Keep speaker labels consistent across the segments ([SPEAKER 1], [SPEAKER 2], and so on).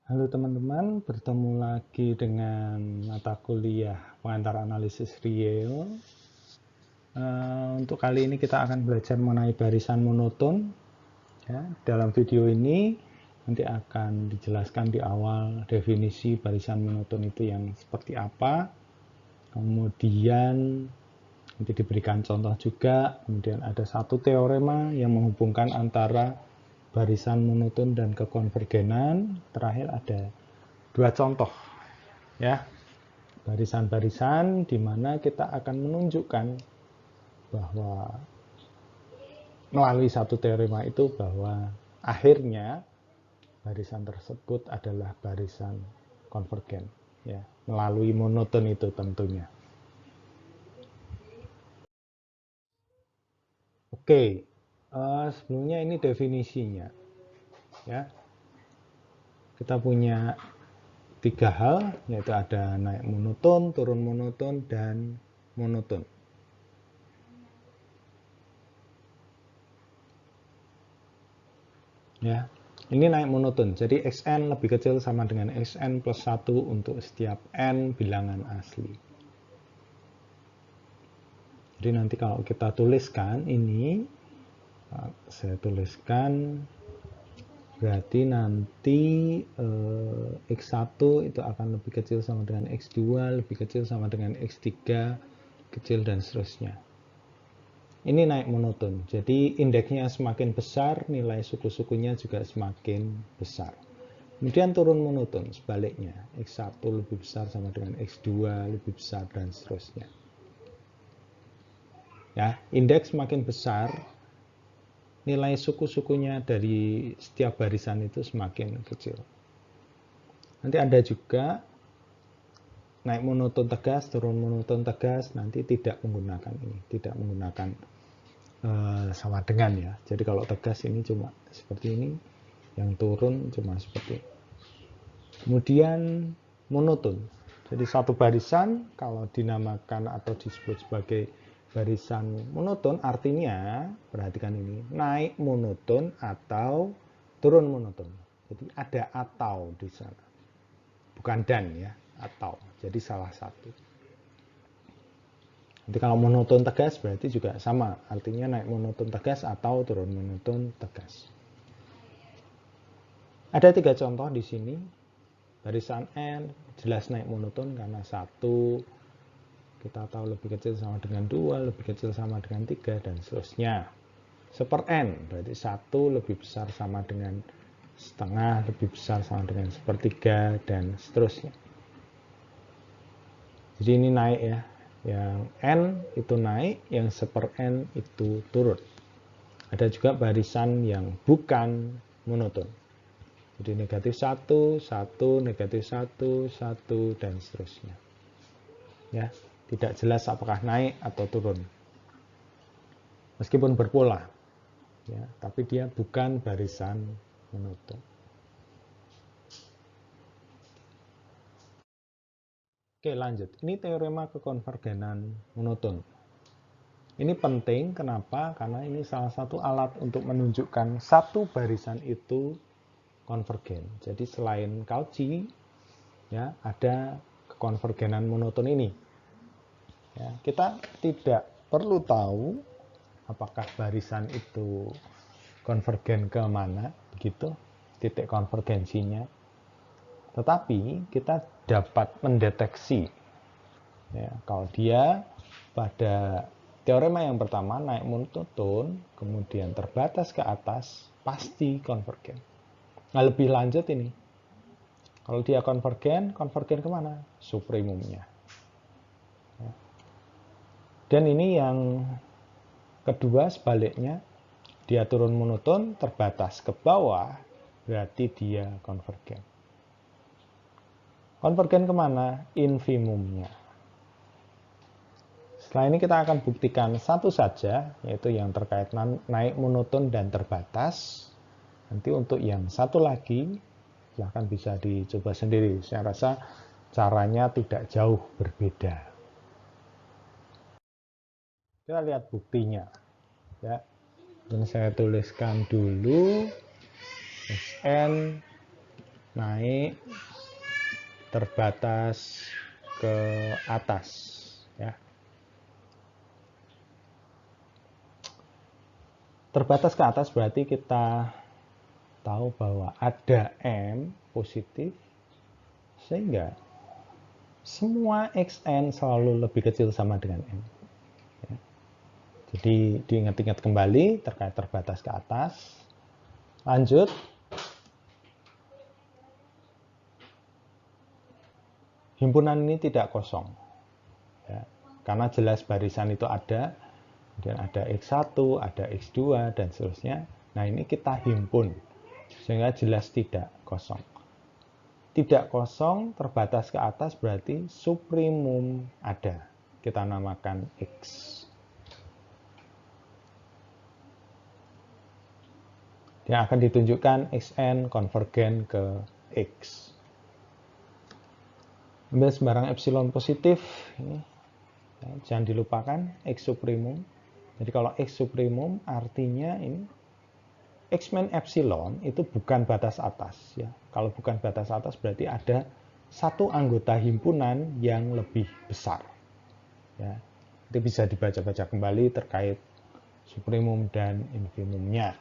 [SPEAKER 1] Halo teman-teman, bertemu lagi dengan mata kuliah pengantar analisis real. Untuk kali ini kita akan belajar mengenai barisan monoton. Ya, dalam video ini nanti akan dijelaskan di awal definisi barisan monoton itu yang seperti apa. Kemudian nanti diberikan contoh juga. Kemudian ada satu teorema yang menghubungkan antara barisan monoton dan kekonvergenan. Terakhir ada dua contoh, ya, barisan-barisan di mana kita akan menunjukkan bahwa melalui satu teorema itu bahwa akhirnya barisan tersebut adalah barisan konvergen, ya, melalui monoton itu tentunya. Oke, sebelumnya ini definisinya, ya. Kita punya tiga hal, yaitu ada naik monoton, turun monoton, dan monoton. Ya, ini naik monoton. Jadi xn lebih kecil sama dengan xn plus 1 untuk setiap n bilangan asli. Jadi nanti kalau kita tuliskan ini, saya tuliskan berarti nanti x1 itu akan lebih kecil sama dengan x2, lebih kecil sama dengan x3, kecil dan seterusnya. Ini naik monoton. Jadi indeksnya semakin besar, nilai suku-sukunya juga semakin besar. Kemudian turun monoton, sebaliknya. X1 lebih besar sama dengan X2 lebih besar dan seterusnya. Ya, indeks semakin besar, nilai suku-sukunya dari setiap barisan itu semakin kecil. Nanti ada juga naik monoton tegas, turun monoton tegas, nanti tidak menggunakan ini, tidak menggunakan sama dengan, ya. Jadi kalau tegas ini cuma seperti ini, yang turun cuma seperti ini. Kemudian monoton. Jadi satu barisan kalau dinamakan atau disebut sebagai barisan monoton artinya, perhatikan ini, naik monoton atau turun monoton. Jadi ada atau di sana. Bukan dan, ya, atau. Jadi salah satu. Nanti kalau monoton tegas berarti juga sama, artinya naik monoton tegas atau turun monoton tegas. Ada tiga contoh di sini. Barisan n jelas naik monoton karena 1 kita tahu lebih kecil sama dengan 2, lebih kecil sama dengan 3, dan seterusnya. Seper n berarti 1 lebih besar sama dengan setengah, lebih besar sama dengan sepertiga, dan seterusnya. Jadi ini naik, ya. Yang n itu naik, yang seper n itu turun. Ada juga barisan yang bukan monoton. Jadi negatif 1, 1, negatif 1, 1, dan seterusnya. Ya, tidak jelas apakah naik atau turun. Meskipun berpola, ya, tapi dia bukan barisan monoton. Oke, lanjut. Ini teorema kekonvergenan monoton. Ini penting, kenapa? Karena ini salah satu alat untuk menunjukkan satu barisan itu konvergen. Jadi selain Cauchy, ya, ada kekonvergenan monoton ini. Ya, kita tidak perlu tahu apakah barisan itu konvergen ke mana, begitu, titik konvergensinya. Tetapi kita dapat mendeteksi, ya, kalau dia pada teorema yang pertama naik monoton, kemudian terbatas ke atas, pasti konvergen. Nah, lebih lanjut ini, kalau dia konvergen, konvergen kemana? Supremumnya. Ya. Dan ini yang kedua, sebaliknya, dia turun monoton, terbatas ke bawah, berarti dia konvergen. Konvergen kemana? Infimumnya. Setelah ini kita akan buktikan satu saja, yaitu yang terkait naik monoton dan terbatas. Nanti untuk yang satu lagi, silahkan bisa dicoba sendiri. Saya rasa caranya tidak jauh berbeda. Kita lihat buktinya, ya. Dan saya tuliskan dulu Sn naik terbatas ke atas, ya. Terbatas ke atas berarti kita tahu bahwa ada M positif, sehingga semua Xn selalu lebih kecil sama dengan M. Ya. Jadi diingat-ingat kembali terkait terbatas ke atas. Lanjut. Himpunan ini tidak kosong. Ya. Karena jelas barisan itu ada, kemudian ada X1, ada X2, dan seterusnya. Nah, ini kita himpun, sehingga jelas tidak kosong. Tidak kosong, terbatas ke atas berarti suprimum ada. Kita namakan X. Yang akan ditunjukkan Xn konvergen ke X. Ambil sembarang epsilon positif, ini, ya, jangan dilupakan X suprimum. Jadi kalau X suprimum artinya ini X min epsilon itu bukan batas atas, ya. Kalau bukan batas atas berarti ada satu anggota himpunan yang lebih besar, ya. Itu bisa dibaca-baca kembali terkait suprimum dan infimumnya.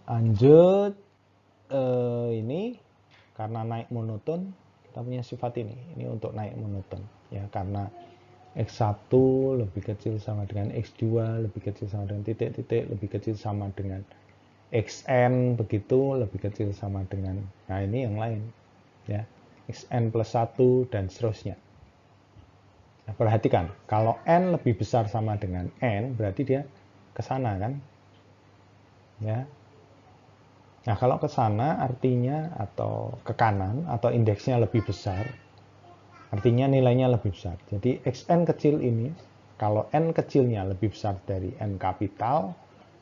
[SPEAKER 1] Lanjut, ini karena naik monoton kita punya sifat ini untuk naik monoton, ya, karena X1 lebih kecil sama dengan X2, lebih kecil sama dengan titik-titik, lebih kecil sama dengan Xn, begitu, lebih kecil sama dengan, nah ini yang lain, ya, Xn plus 1 dan seterusnya. Nah, perhatikan, kalau N lebih besar sama dengan N, berarti dia ke sana, kan, ya. Nah, kalau ke sana artinya atau ke kanan atau indeksnya lebih besar, artinya nilainya lebih besar. Jadi Xn kecil ini, kalau N kecilnya lebih besar dari N kapital,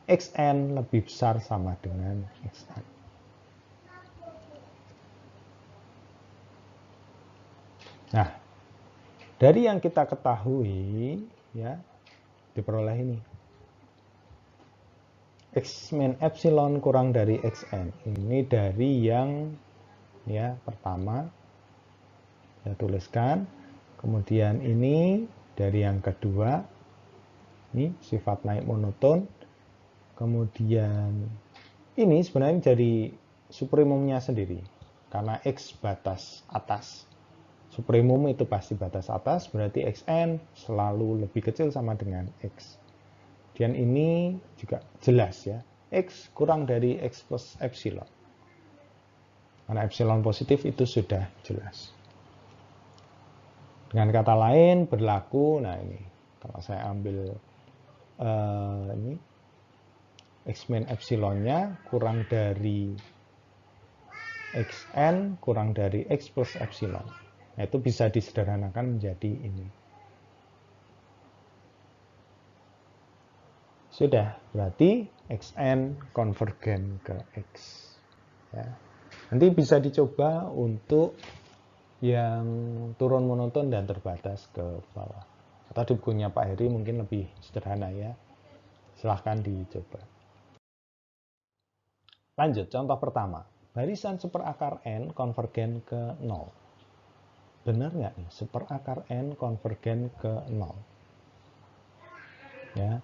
[SPEAKER 1] Xn lebih besar sama dengan Xn. Nah, dari yang kita ketahui, ya, diperoleh ini. X min epsilon kurang dari Xn. Ini dari yang, ya, pertama saya tuliskan. Kemudian ini dari yang kedua, ini sifat naik monoton. Kemudian ini sebenarnya jadi suprimumnya sendiri, karena X batas atas. Suprimum itu pasti batas atas, berarti Xn selalu lebih kecil sama dengan X. Dan ini juga jelas, ya, X kurang dari X plus epsilon. Karena epsilon positif itu sudah jelas. Dengan kata lain berlaku, nah ini kalau saya ambil ini X min epsilonnya kurang dari Xn kurang dari X plus epsilon. Nah, itu bisa disederhanakan menjadi ini. Sudah, berarti Xn konvergen ke X. Ya. Nanti bisa dicoba untuk yang turun monoton dan terbatas ke bawah. Atau di bukunya Pak Heri mungkin lebih sederhana, ya. Silahkan dicoba. Lanjut, contoh pertama. Barisan seperakar N konvergen ke 0. Benar nggak nih? Seperakar N konvergen ke 0. Ya.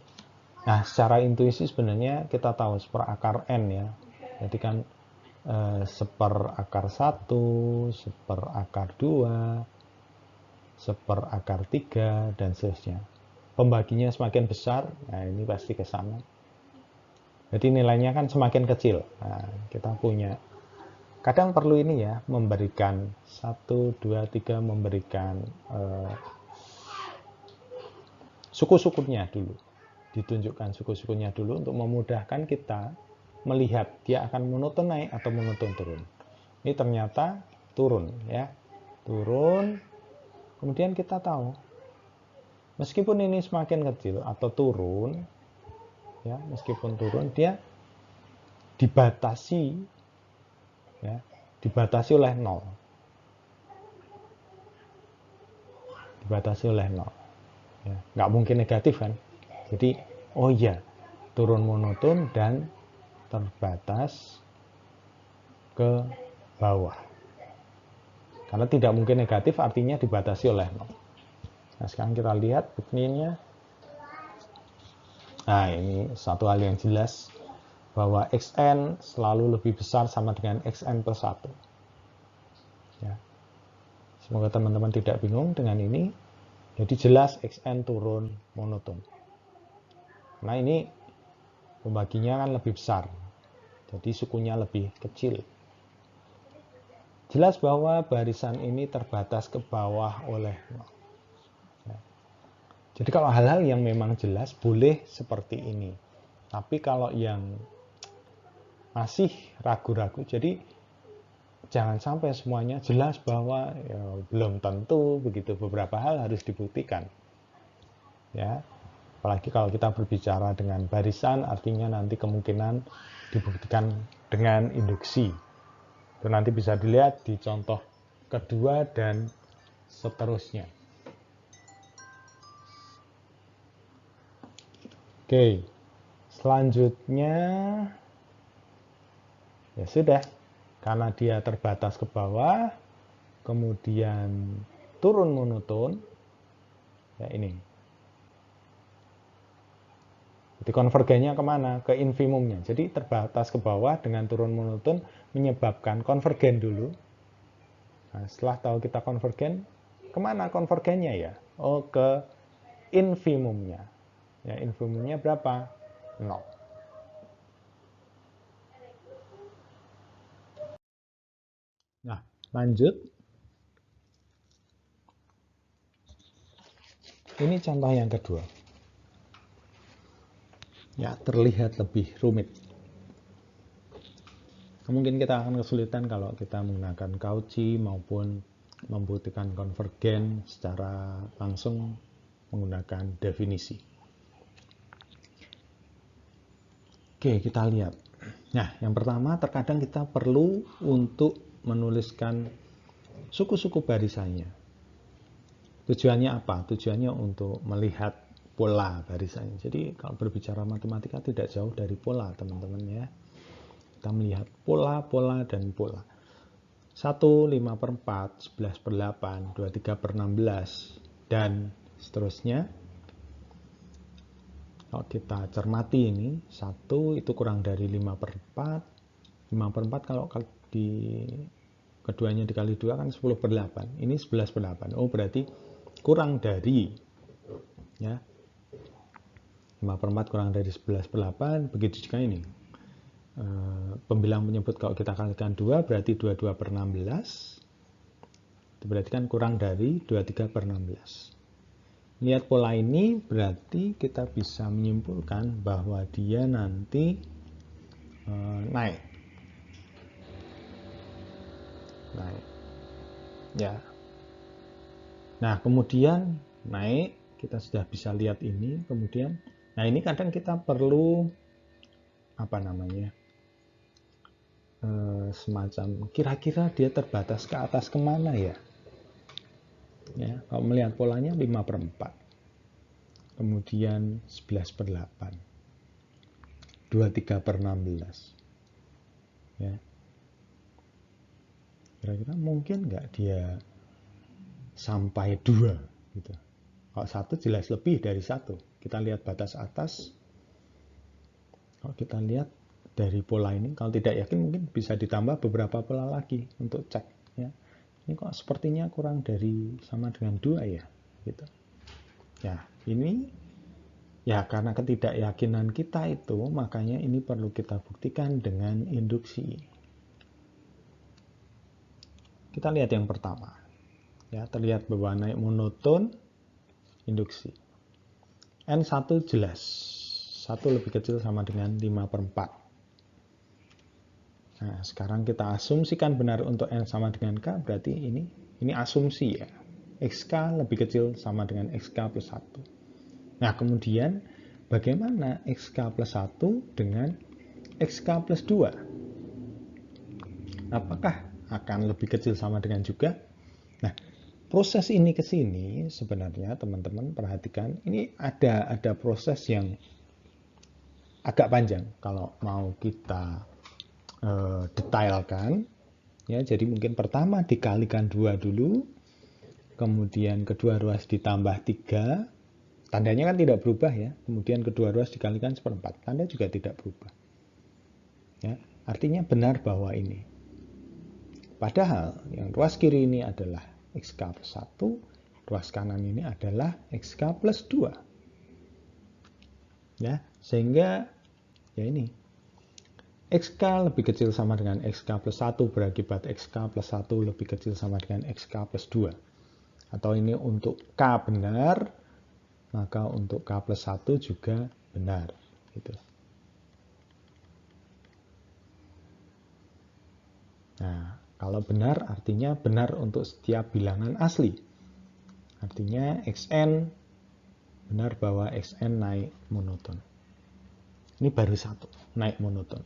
[SPEAKER 1] Nah, secara intuisi sebenarnya kita tahu seperakar N, ya. Jadi kan seperakar 1, seperakar 2, seperakar 3, dan seterusnya. Pembaginya semakin besar, nah ini pasti ke sana. Jadi nilainya kan semakin kecil. Nah, kita punya, kadang perlu ini, ya, memberikan 1, 2, 3, memberikan suku-sukunya dulu. Ditunjukkan suku-sukunya dulu untuk memudahkan kita melihat dia akan monoton naik atau monoton turun. Ini ternyata turun, ya. Turun. Kemudian kita tahu meskipun ini semakin kecil atau turun, ya, meskipun turun dia dibatasi, ya, dibatasi oleh 0. Dibatasi oleh 0. Ya, nggak mungkin negatif, kan. Jadi, oh iya, turun monoton dan terbatas ke bawah. Karena tidak mungkin negatif, artinya dibatasi oleh 0. Nah, sekarang kita lihat buktinya. Nah, ini satu hal yang jelas, bahwa xn selalu lebih besar sama dengan xn plus 1. Ya. Semoga teman-teman tidak bingung dengan ini. Jadi jelas xn turun monoton. Nah, ini pembaginya kan lebih besar. Jadi sukunya lebih kecil. Jelas bahwa barisan ini terbatas ke bawah oleh 0. Ya. Jadi kalau hal-hal yang memang jelas boleh seperti ini. Tapi kalau yang masih ragu-ragu, jadi jangan sampai semuanya jelas bahwa ya, belum tentu begitu, beberapa hal harus dibuktikan. Ya. Apalagi kalau kita berbicara dengan barisan, artinya nanti kemungkinan dibuktikan dengan induksi. Itu nanti bisa dilihat di contoh kedua dan seterusnya. Oke, selanjutnya ya sudah, karena dia terbatas ke bawah, kemudian turun monoton, ya ini. Jadi konvergennya kemana? Ke infimumnya. Jadi terbatas ke bawah dengan turun monoton menyebabkan konvergen dulu. Nah, setelah tahu kita konvergen, kemana konvergennya ya? Oh, ke infimumnya. Ya, infimumnya berapa? 0. Nah, lanjut. Ini contoh yang kedua. Ya, terlihat lebih rumit. Mungkin kita akan kesulitan kalau kita menggunakan Cauchy maupun membuktikan konvergen secara langsung menggunakan definisi. Oke, kita lihat. Nah, yang pertama terkadang kita perlu untuk menuliskan suku-suku barisannya. Tujuannya apa? Tujuannya untuk melihat pola barisannya. Jadi kalau berbicara matematika tidak jauh dari pola, teman-teman ya. Kita melihat pola dan pola. 1, 5/4, 11/8, 23/16, dan seterusnya. Kalau kita cermati ini, 1 itu kurang dari 5/4. 5/4 kalau di keduanya dikali 2 kan 10/8. Ini 11/8. Oh, berarti kurang dari ya 5/4 kurang dari 11/8. Begitu juga ini, pembilang menyebut kalau kita kalikan 2 berarti 22/16. Itu berarti kan kurang dari 23/16. Lihat pola ini berarti kita bisa menyimpulkan bahwa dia nanti naik ya. Nah, kemudian naik, kita sudah bisa lihat ini. Kemudian, nah ini kadang kita perlu apa namanya, semacam kira-kira dia terbatas ke atas kemana ya. Ya, kalau melihat polanya 5/4, kemudian 11/8, 23/16, ya. Kira-kira mungkin nggak dia sampai 2 gitu. Kalau 1 jelas lebih dari 1. Kita lihat batas atas. Kalau kita lihat dari pola ini, kalau tidak yakin mungkin bisa ditambah beberapa pola lagi untuk cek ya. Ini kok sepertinya kurang dari sama dengan 2 ya gitu. Ya, ini ya karena ketidakyakinan kita itu, makanya ini perlu kita buktikan dengan induksi. Kita lihat yang pertama. Ya, terlihat bahwa naik monoton, induksi. N1 jelas. 1 lebih kecil sama dengan 5/4. Nah, sekarang kita asumsikan benar untuk N sama dengan K, berarti ini asumsi ya. XK lebih kecil sama dengan XK plus 1. Nah, kemudian bagaimana XK plus 1 dengan XK plus 2? Apakah akan lebih kecil sama dengan juga? Nah, proses ini ke sini sebenarnya teman-teman perhatikan, ini ada proses yang agak panjang kalau mau kita detailkan. Ya, jadi mungkin pertama dikalikan 2 dulu, kemudian kedua ruas ditambah 3, tandanya kan tidak berubah ya, kemudian kedua ruas dikalikan 1/4, tanda juga tidak berubah. Ya, artinya benar bahwa ini. Padahal yang ruas kiri ini adalah XK plus 1, ruas kanan ini adalah XK plus 2. Ya, sehingga ya ini XK lebih kecil sama dengan XK plus 1 berakibat XK plus 1 lebih kecil sama dengan XK plus 2. Atau ini untuk K benar, maka untuk K plus 1 juga benar. Gitu. Nah, kalau benar artinya benar untuk setiap bilangan asli. Artinya Xn benar bahwa Xn naik monoton. Ini baru satu, naik monoton.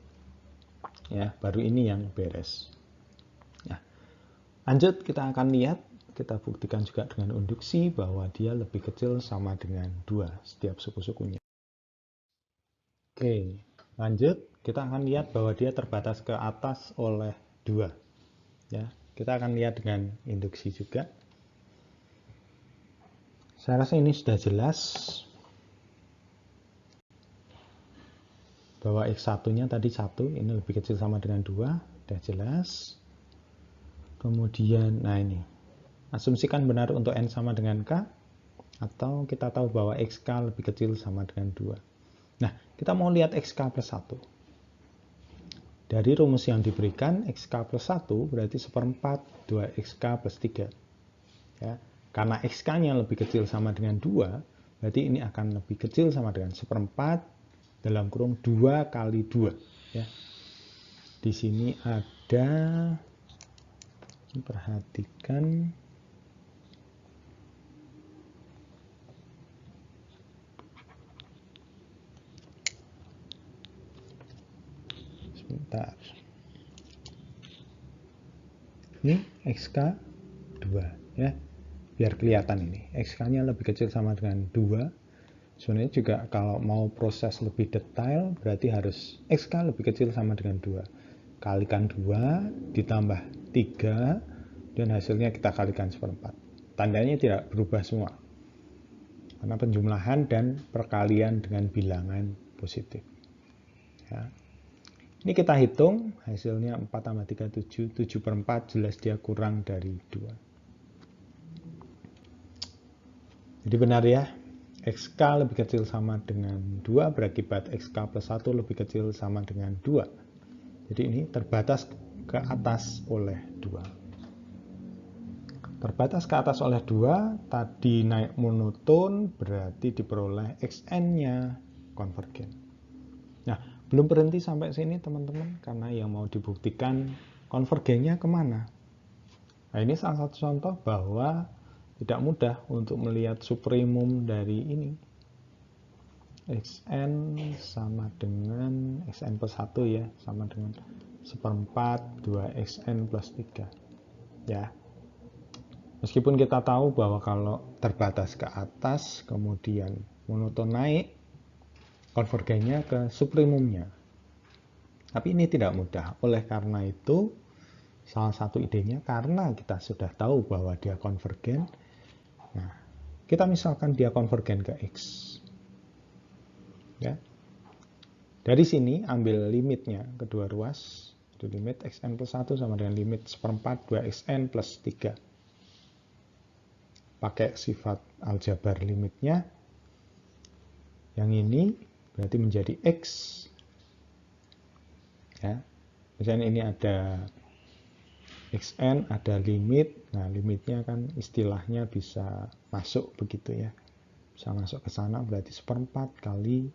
[SPEAKER 1] Ya, baru ini yang beres. Nah, lanjut kita akan lihat, kita buktikan juga dengan induksi bahwa dia lebih kecil sama dengan 2 setiap suku-sukunya. Oke, lanjut kita akan lihat bahwa dia terbatas ke atas oleh 2. Ya, kita akan lihat dengan induksi juga. Saya rasa ini sudah jelas bahwa X1-nya tadi 1, ini lebih kecil sama dengan 2, sudah jelas. Kemudian, nah ini, asumsikan benar untuk N sama dengan K, atau kita tahu bahwa XK lebih kecil sama dengan 2. Nah, kita mau lihat XK plus 1. Dari rumus yang diberikan, XK plus 1 berarti 1/4 2XK plus 3. Ya, karena XK-nya lebih kecil sama dengan 2, berarti ini akan lebih kecil sama dengan 1/4 dalam kurung 2 kali 2. Ya. Di sini ada, perhatikan, sebentar. Ini XK 2 ya. Biar kelihatan ini. XK-nya lebih kecil sama dengan 2. Sebenarnya juga kalau mau proses lebih detail berarti harus XK lebih kecil sama dengan 2. Kalikan 2 ditambah 3 dan hasilnya kita kalikan 1/4. Tandanya tidak berubah semua. Karena penjumlahan dan perkalian dengan bilangan positif. Ya. Ini kita hitung, hasilnya 4 tambah 3, 7, 7/4, jelas dia kurang dari 2. Jadi benar ya, XK lebih kecil sama dengan 2 berakibat XK plus 1 lebih kecil sama dengan 2. Jadi ini terbatas ke atas oleh 2. Terbatas ke atas oleh 2, tadi naik monoton berarti diperoleh Xn-nya konvergen. Nah, belum berhenti sampai sini teman-teman, karena yang mau dibuktikan konvergennya kemana. Nah, ini salah satu contoh bahwa tidak mudah untuk melihat supremum dari ini. Xn sama dengan Xn plus 1 ya, sama dengan 1/4 2Xn plus 3. Ya. Meskipun kita tahu bahwa kalau terbatas ke atas, kemudian monoton naik, konvergennya ke supremumnya. Tapi ini tidak mudah. Oleh karena itu, salah satu idenya karena kita sudah tahu bahwa dia konvergen, nah, kita misalkan dia konvergen ke X. Ya. Dari sini ambil limitnya kedua ruas, itu limit Xn plus 1 sama dengan limit 1/4 2Xn plus 3. Pakai sifat aljabar limitnya. Yang ini berarti menjadi X. Ya. Misalnya ini ada Xn, ada limit. Nah, limitnya kan istilahnya bisa masuk begitu ya. Bisa masuk ke sana berarti 1/4 kali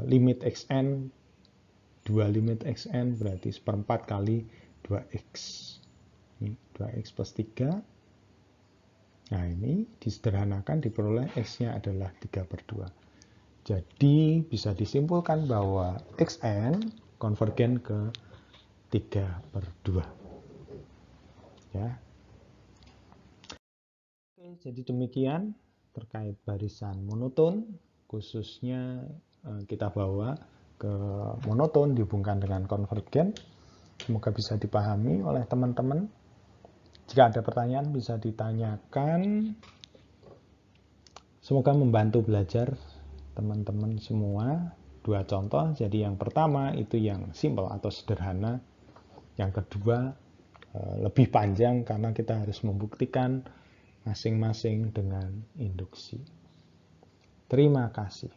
[SPEAKER 1] limit Xn, 2 limit Xn berarti 1/4 kali 2X. Ini 2X plus 3. Nah, ini disederhanakan diperoleh X-nya adalah 3/2. Jadi bisa disimpulkan bahwa Xn konvergen ke 3/2. Ya. Oke, jadi demikian terkait barisan monoton, khususnya kita bawa ke monoton dihubungkan dengan konvergen. Semoga bisa dipahami oleh teman-teman. Jika ada pertanyaan bisa ditanyakan. Semoga membantu belajar teman-teman semua. 2 contoh, jadi yang pertama itu yang simple atau sederhana. Yang kedua lebih panjang karena kita harus membuktikan masing-masing dengan induksi. Terima kasih.